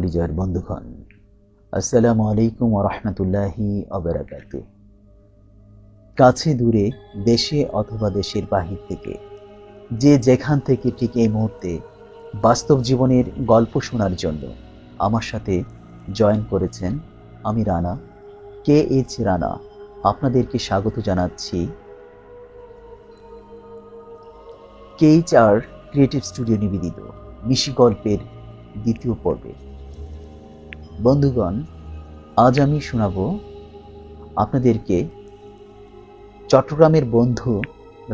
পরিচয়ের বন্ধুগণ, আসসালামু আলাইকুম ওয়া রাহমাতুল্লাহি ওয়া বারাকাতুহু। কাছে দূরে, দেশে অথবা দেশের বাহির থেকে, যে যেখান থেকে ঠিক এই মুহূর্তে বাস্তব জীবনের গল্প শোনার জন্য আমার সাথে জয়েন করেছেন, আমি রানা, KH রানা, আপনাদেরকে স্বাগত জানাচ্ছি KHR ক্রিয়েটিভ স্টুডিও নিবেদিত নিশি গল্পের দ্বিতীয় পর্বে। বন্ধুগণ, আজ আমি শোনাবো আপনাদেরকে চট্টগ্রামের বন্ধু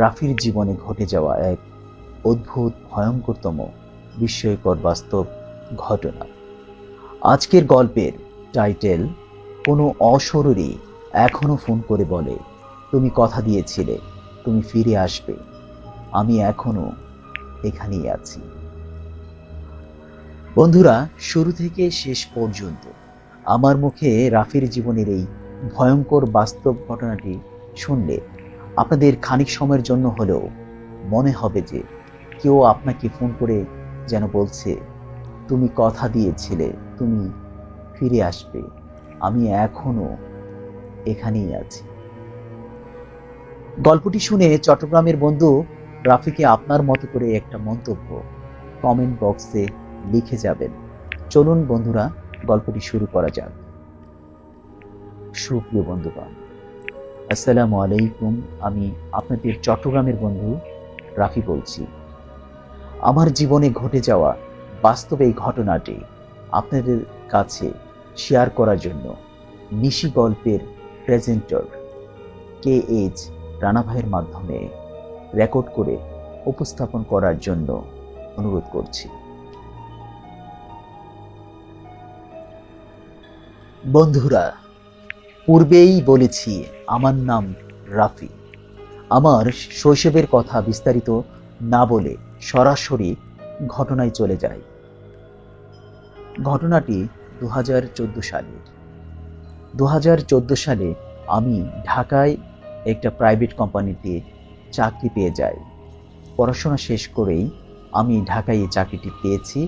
রাফির জীবনে ঘটে যাওয়া এক অদ্ভুত, ভয়ঙ্করতম, বিস্ময়কর বাস্তব ঘটনা। আজকের গল্পের টাইটেল, কোনো অশরীরী এখনো ফোন করে বলে, তুমি কথা দিয়েছিলে, তুমি ফিরে আসবে, আমি এখনো এখানেই আছি। বন্ধুরা, শুরু থেকে শেষ পর্যন্ত আমার মুখে রাফির জীবনের এই ভয়ঙ্কর বাস্তব ঘটনাটি শুনলে আপনাদের খানিক সময়ের জন্য হলেও মনে হবে যে কেউ আপনাকে ফোন করে যেন বলছে, তুমি কথা দিয়েছিলে, তুমি ফিরে আসবে, আমি এখনো এখানেই আছি। গল্পটি শুনে চট্টগ্রামের বন্ধু রাফিকে আপনার মতো করে একটা মন্তব্য কমেন্ট বক্সে লিখে যাবেন। চলুন বন্ধুরা, গল্পটি শুরু করা যাক। সুপ্রিয় বন্ধুগণ, আসসালামু আলাইকুম। আমি আপনাদের চট্টগ্রামের বন্ধু রাফি বলছি। আমার জীবনে ঘটে যাওয়া বাস্তব এই ঘটনাটি আপনাদের কাছে শেয়ার করার জন্য নিশি গল্পের প্রেজেন্টার KH রানা ভাইয়ের মাধ্যমে রেকর্ড করে উপস্থাপন করার জন্য অনুরোধ করছি। বন্ধুরা, পূর্বেই বলেছি আমার নাম রাফি। আমার শৈশবের কথা বিস্তারিত না বলে সরাসরি ঘটনায় চলে যায়। ঘটনাটি 2014 সালের। 2014 সালে আমি ঢাকায় একটা প্রাইভেট কোম্পানিতে চাকরি পেয়ে যাই। পড়াশোনা শেষ করেই আমি ঢাকায় এই চাকরিটি পেয়েছি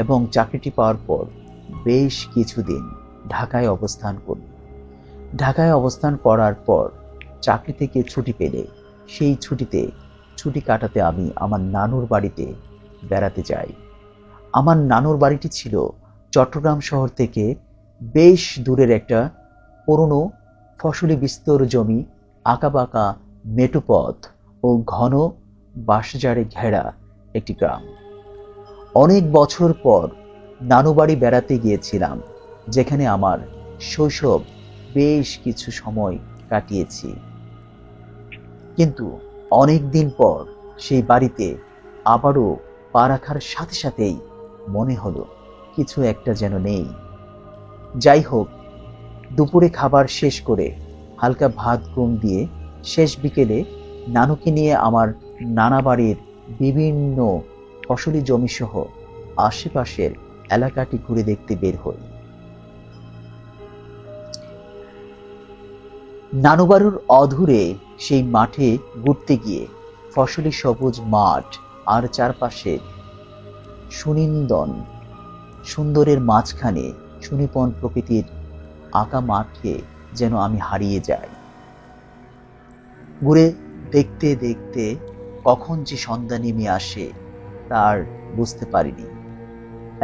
এবং চাকরিটি পাওয়ার পর বেশ কিছুদিন ঢাকায় অবস্থান করি। ঢাকায় অবস্থান করার পর চাকরি থেকে ছুটি পেলে সেই ছুটি কাটাতে আমি আমার নানুর বাড়িতে বেড়াতে যাই। আমার নানুর বাড়িটি ছিল চট্টগ্রাম শহর থেকে বেশ দূরের একটা পুরনো ফসলি বিস্তর জমি, আঁকাবাঁকা মেঠোপথ ও ঘন বাঁশঝাড়ে ঘেরা একটি গ্রাম। অনেক বছর পর নানু বাড়ি বেড়াতে গিয়েছিলাম, যেখানে আমার শৈশব বেশ কিছু সময় কাটিয়েছি। কিন্তু অনেক দিন পর সেই বাড়িতে আবারও পা রাখার সাথে সাথেই মনে হলো কিছু একটা যেন নেই। যাই হোক, দুপুরে খাবার শেষ করে হালকা ভাত ঘুম দিয়ে শেষ বিকেলে নানুকে নিয়ে আমার নানা বাড়ির বিভিন্ন ফসলি জমিসহ আশেপাশের এলাকাটি ঘুরে দেখতে বের হই। নানুবাড়ির অদূরে সেই মাঠে ঘুরতে গিয়ে ফসলি সবুজ মাঠ আর চারপাশে সুনিন্দন সুন্দরের মাঝখানে সুনিপন প্রকৃতির আঁকা মাঠে যেন আমি হারিয়ে যাই। ঘুরে দেখতে দেখতে কখন যে সন্ধ্যা নেমে আসে তার বুঝতে পারিনি।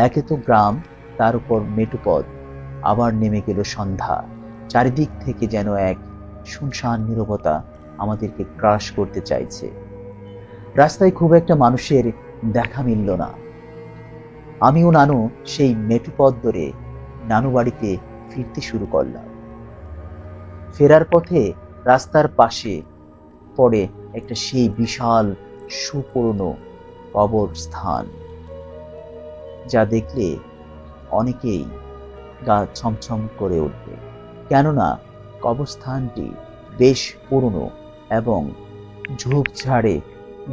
একে তো গ্রাম, তার উপর মেঠোপথ, আবার নেমে গেল সন্ধ্যা। চারিদিক থেকে যেন এক শুনশান নীরবতা আমাদেরকে ক্রাশ করতে চাইছে। রাস্তায় খুব একটা মানুষের দেখা মিলল না। আমিও নানু সেই মেঠোপথ ধরে নানু বাড়িতে ফিরতে শুরু করলাম। ফেরার পথে রাস্তার পাশে পড়ে একটা সেই বিশাল সুপুরনো কবরস্থান, যা দেখলে অনেকেই গা ছমছম করে উঠবে, কেননা কবরস্থানটি বেশ পুরনো এবং ঝোপঝাড়ে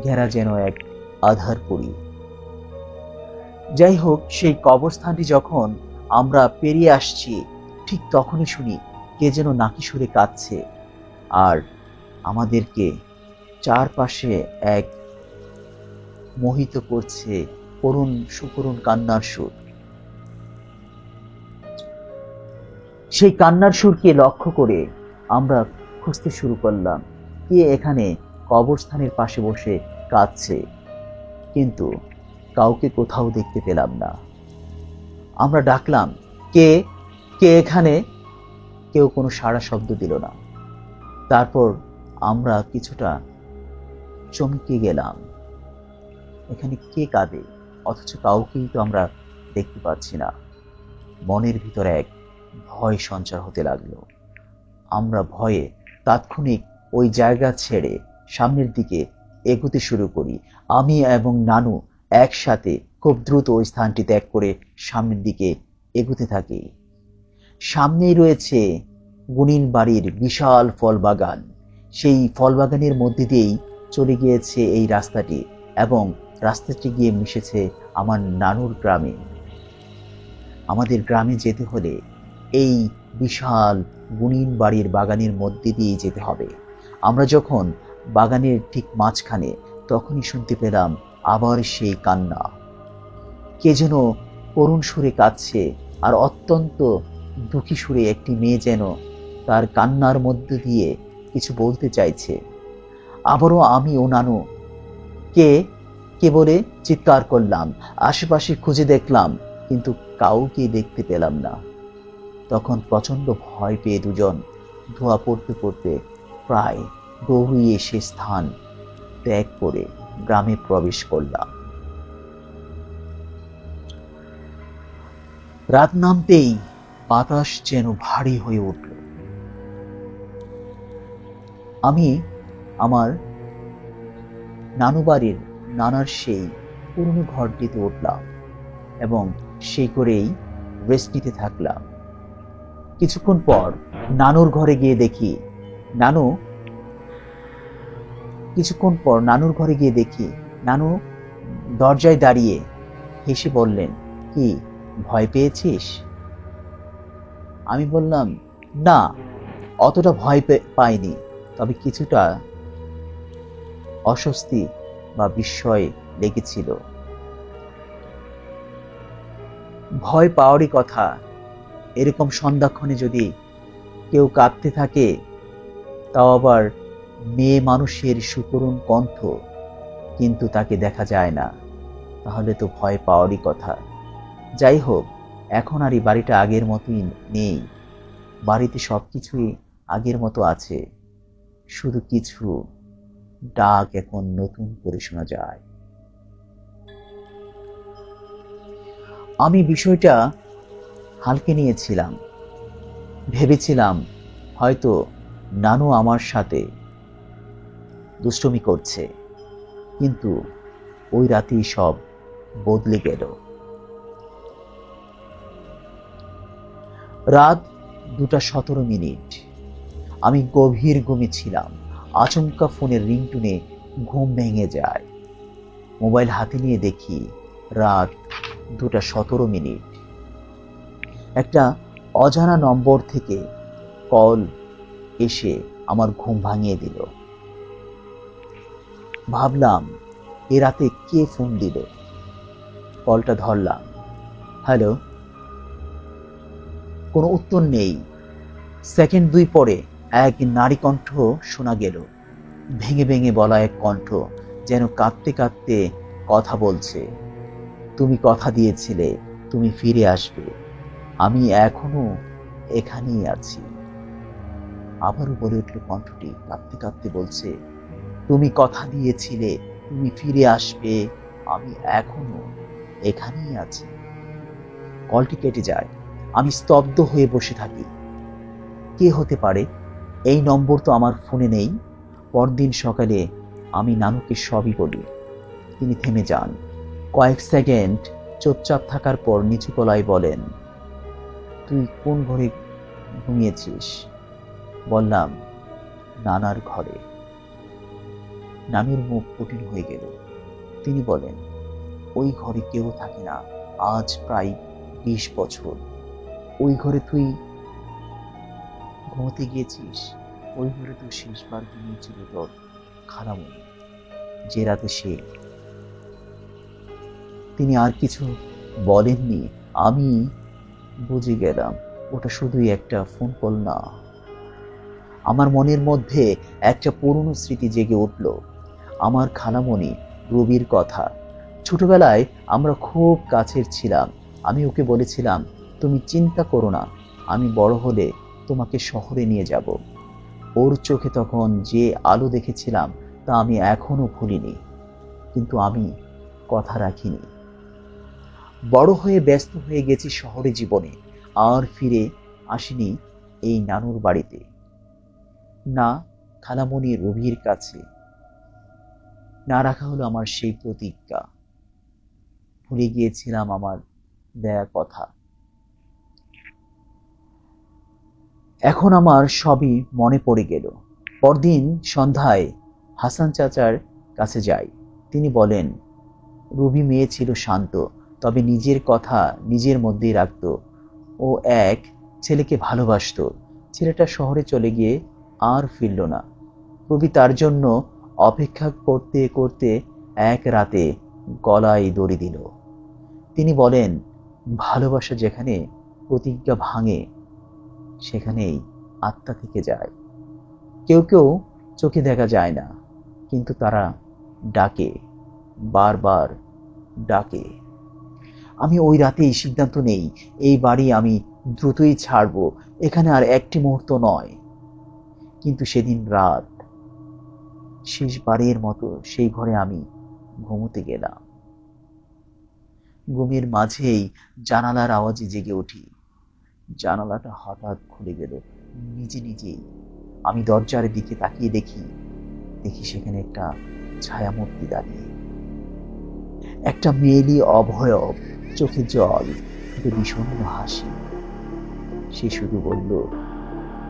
ঘেরা, যেন এক আঁধারপুরী। যাই হোক, সেই কবরস্থানটি যখন আমরা পেরিয়ে আসছি, ঠিক তখনই শুনি কে যেন নাকি সুরে কাঁদছে, আর আমাদেরকে চারপাশে এক মোহিত করছে করুণ সুকরুণ কান্নার সুর। সেই কান্নার সুরকে লক্ষ্য করে আমরা খুঁজতে শুরু করলাম কে এখানে কবরস্থানের পাশে বসে কাঁদছে, কিন্তু কাউকে কোথাও দেখতে পেলাম না। আমরা ডাকলাম, কে কে এখানে? কেউ কোনো সাড়া শব্দ দিল না। তারপর আমরা কিছুটা চমকে গেলাম, এখানে কে কাঁদে, অথচ কাউকেই তো আমরা দেখতে পাচ্ছি না। মনের ভিতরে এক ভয় সঞ্চার হতে লাগলো। আমরা ভয়ে তাৎক্ষণিক ওই জায়গা ছেড়ে সামনের দিকে এগোতে শুরু করি। আমি এবং নানু একসাথে খুব দ্রুত ওই স্থানটি ত্যাগ করে সামনের দিকে এগোতে থাকি। সামনেই রয়েছে গুনিন বাড়ির বিশাল ফল বাগান। সেই ফল বাগানের মধ্যে দিয়েই চলে গিয়েছে এই রাস্তাটি, এবং রাস্তাটি গিয়ে মিশেছে আমার নানুর গ্রামে। আমাদের গ্রামে যেতে হলে এই বিশাল গুনিন বাড়ির বাগানের মধ্যে দিয়ে যেতে হবে। আমরা যখন বাগানের ঠিক মাঝখানে, তখনই শুনতে পেলাম আবার সেই কান্না। কে যেন করুণ সুরে কাঁদছে, আর অত্যন্ত দুঃখী সুরে একটি মেয়ে যেন তার কান্নার মধ্য দিয়ে কিছু বলতে চাইছে। আবারও আমি ও নানু কে কে বলে চিৎকার করলাম। আশেপাশে খুঁজে দেখলাম, কিন্তু কাউকে দেখতে পেলাম না। তখন প্রচন্ড ভয় পেয়ে দুজন ধোঁয়া পড়তে পড়তে প্রায় দৌড়িয়ে সে স্থান ত্যাগ করে গ্রামে প্রবেশ করলাম। রাত নামতেই বাতাস যেন ভারী হয়ে উঠল। আমি আমার নানু বাড়ির নানার সেই পুরনো ঘরটিতে উঠলাম এবং সেই করেই রেস্ট নিতে থাকলাম। কিছুক্ষণ পর নানুর ঘরে গিয়ে দেখি নানু দরজায় দাঁড়িয়ে হেসে বললেন, কি ভয় পেয়েছিস? আমি বললাম, না, অতটা ভয় পাইনি, তবে কিছুটা অস্বস্তি বা বিস্ময় লেগেছিল। ভয় পাওয়ারই কথা। এরকম সন্ধ্যাক্ষণে যদি কেউ কাঁদতে থাকে, তাও আবার মেয়ে মানুষের সুকরুণ কণ্ঠ, কিন্তু তাকে দেখা যায় না, তাহলে তো ভয় পাওয়ারই কথা। যাই হোক, এখন আর এই বাড়িটা আগের মতোই নেই। বাড়িতে সবকিছুই আগের মতো আছে, শুধু কিছু ডাক এখন নতুন করে শোনা যায়। আমি বিষয়টা হালকে নিয়েছিলাম। ভেবেছিলাম হয়তো নানু আমার সাথে দুষ্টুমি করছে, কিন্তু ওই রাতেই সব বদলে গেল। রাত 2:17। আমি গভীর ঘুমে ছিলাম। আচমকা ফোনের রিংটনে ঘুম ভেঙে যায়। মোবাইল হাতে নিয়ে দেখি রাত 2:17। একটা অজানা নম্বর থেকে কল এসে আমার ঘুম ভাঙিয়ে দিল। ভাবলাম, এ রাতে কে ফোন দিল? কলটা ধরলাম। হ্যালো। কোনো উত্তর নেই। সেকেন্ড 2 পরে এক নারী কণ্ঠ শোনা গেল। ভেঙে ভেঙে বলা এক কণ্ঠ, যেন কাঁদতে কাঁদতে কথা বলছে। তুমি কথা দিয়েছিলে তুমি ফিরে আসবে, আমি এখনো এখানেই আছি। আবারও বলে উঠল কণ্ঠটি, কাঁদতে কাঁদতে বলছে, তুমি কথা দিয়েছিলে তুমি ফিরে আসবে, আমি এখনো এখানেই আছি। কলটি কেটে যায়। আমি স্তব্ধ হয়ে বসে থাকি। কে হতে পারে? এই নম্বর তো আমার ফোনে নেই। পরদিন সকালে আমি নানুকে সবই বলি। তিনি থেমে যান। কয়েক সেকেন্ড চুপচাপ থাকার পর নিচু গলায় বলেন, তুই কোন ঘরে ঘুমিয়েছিস? বললাম, নানার ঘরে। নানুর মুখ কঠিন হয়ে গেল। তিনি বলেন, ওই ঘরে কেউ থাকে না আজ প্রায় 20 বছর। ওই ঘরে তুই ঘুমোতে গিয়েছিস? ওই ঘরে তো শেষবার ঘুমিয়েছিল তোর খালামণি, যে রাতে সে। তিনি আর কিছু বলেননি। আমি বুঝে গেলাম ওটা শুধুই একটা ফোন কল না। আমার মনের মধ্যে একটা পুরনো স্মৃতি জেগে উঠল। আমার খালামণি রবির কথা। ছোটবেলায় আমরা খুব কাছের ছিলাম। আমি ওকে বলেছিলাম, তুমি চিন্তা করো না, আমি বড় হলে তোমাকে শহরে নিয়ে যাব। ওর চোখে তখন যে আলো দেখেছিলাম তা আমি এখনো ভুলিনি। কিন্তু আমি কথা রাখিনি। বড় হয়ে ব্যস্ত হয়ে গেছি শহরে জীবনে, আর ফিরে আসিনি এই নানুর বাড়িতে, না খালামণি রবির কাছে। না রাখা হলো আমার সেই প্রতিজ্ঞা। ভুলে গিয়েছিলাম আমার দেয়া কথা। এখন আমার সবই মনে পড়ে গেল। পরদিন সন্ধ্যায় হাসান চাচার কাছে যাই। তিনি বলেন, রুবি মেয়ে ছিল শান্ত, তবে নিজের কথা নিজের মধ্যেই রাখত। ও এক ছেলেকে ভালোবাসতো। ছেলেটা শহরে চলে গিয়ে আর ফিরল না। রবি তার জন্য অপেক্ষা করতে করতে এক রাতে গলায় দড়ি দিল। তিনি বলেন, ভালোবাসা যেখানে প্রতিজ্ঞা ভাঙে সেখানেই আত্মা থেকে যায়। কেউ কেউ চোখে দেখা যায় না, কিন্তু তারা ডাকে, বারবার ডাকে। আমি ওই রাতেই সিদ্ধান্ত নেই, এই বাড়ি আমি দ্রুতই ছাড়বো, এখানে আর একটি মুহূর্ত নয়। কিন্তু সেদিন রাত, শেষবারের মতো সেই ঘরে আমি ঘুমোতে গেলাম। ঘুমের মাঝেই জানালার আওয়াজে জেগে উঠি। জানালাটা হঠাৎ খুলে গেল নিজে নিজেই। আমি দরজার দিকে তাকিয়ে দেখি সেখানে একটা ছায়ামূর্তি দাঁড়িয়ে। একটা মেয়েলি অভয়ব, চোখে জল, কিন্তু বিষণ্ণ হাসি। সে শুধু বলল,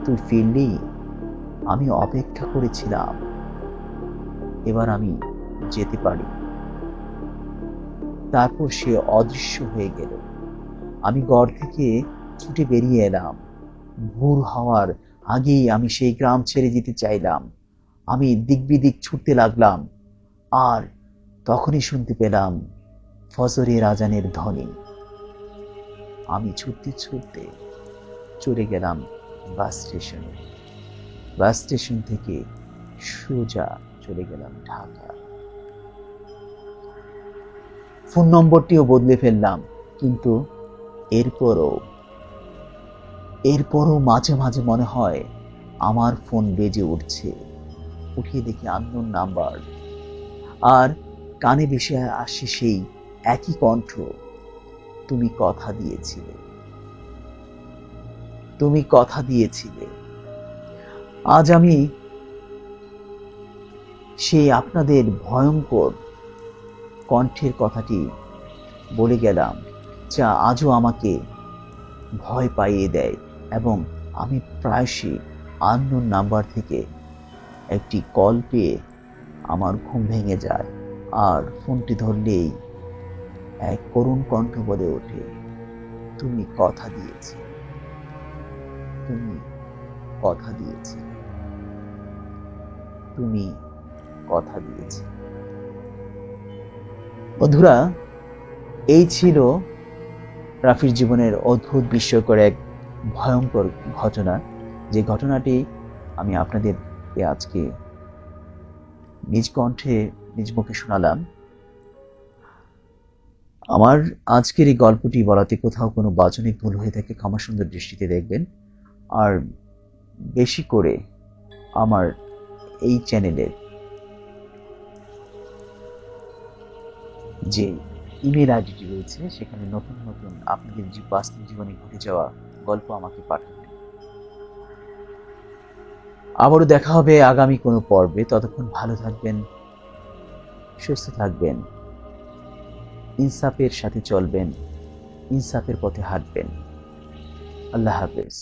তুই ফিরলি, আমি অপেক্ষা করেছিলাম, এবার আমি যেতে পারি। তারপর সে অদৃশ্য হয়ে গেল। আমি ঘর থেকে ছুটে বেরিয়ে এলাম। ভোর হওয়ার আগেই আমি সেই গ্রাম ছেড়ে যেতে চাইলাম। আমি দিক বিদিক ছুটতে লাগলাম, আর তখনই শুনতে পেলাম ফজরের আজানের ধ্বনি। আমি ছুটতে ছুটতে চলে গেলাম বাস স্টেশনে। বাস স্টেশন থেকে সোজা চলে গেলাম ঢাকা। ফোন নম্বরটিও বদলে ফেললাম, কিন্তু এরপরও মাঝে মাঝে মনে হয় আমার ফোন বেজে উঠছে। উঠিয়ে দেখি আননোন নাম্বার, আর কানে ভেসে আসে সেই একই কণ্ঠ, তুমি কথা দিয়েছিলে, তুমি কথা দিয়েছিলে। আজ আমি সেই আপনাদের ভয়ঙ্কর কণ্ঠের কথাটি বলে গেলাম, যা আজও আমাকে ভয় পাইয়ে দেয়। এবং আমি প্রায়শই আননোন নাম্বার থেকে একটি কল পেয়ে আমার ঘুম ভেঙে যায়, আর ফোনটি ধরলেই এক করুণ কণ্ঠ বলে ওঠে, তুমি কথা দিয়েছিলে, তুমি কথা দিয়েছিলে, তুমি কথা দিয়েছিলে। বন্ধুরা, এই ছিল রাফির জীবনের অদ্ভুত বিস্ময়কর এক ভয়ঙ্কর ঘটনা, যে ঘটনাটি আমি আপনাদেরকে আজকে নিজ কণ্ঠে নিজ মুখে শোনালাম। আমার আজকের এই গল্পটি বলাতে কোথাও কোনো বাচনিক ভুল হয়ে থাকে ক্ষমা সুন্দর দৃষ্টিতে দেখবেন। আর বেশি করে আমার এই চ্যানেলের যে ইমেল আইডিটি রয়েছে সেখানে নতুন নতুন আপনাদের বাস্তব জীবনে ঘটে যাওয়া গল্প আমাকে পাঠাবেন। আবারও দেখা হবে আগামী কোনো পর্বে। ততক্ষণ ভালো থাকবেন, সুস্থ থাকবেন, ইনসাফের সাথে চলবেন, ইনসাফের পথে হাঁটবেন। আল্লাহ হাফেজ।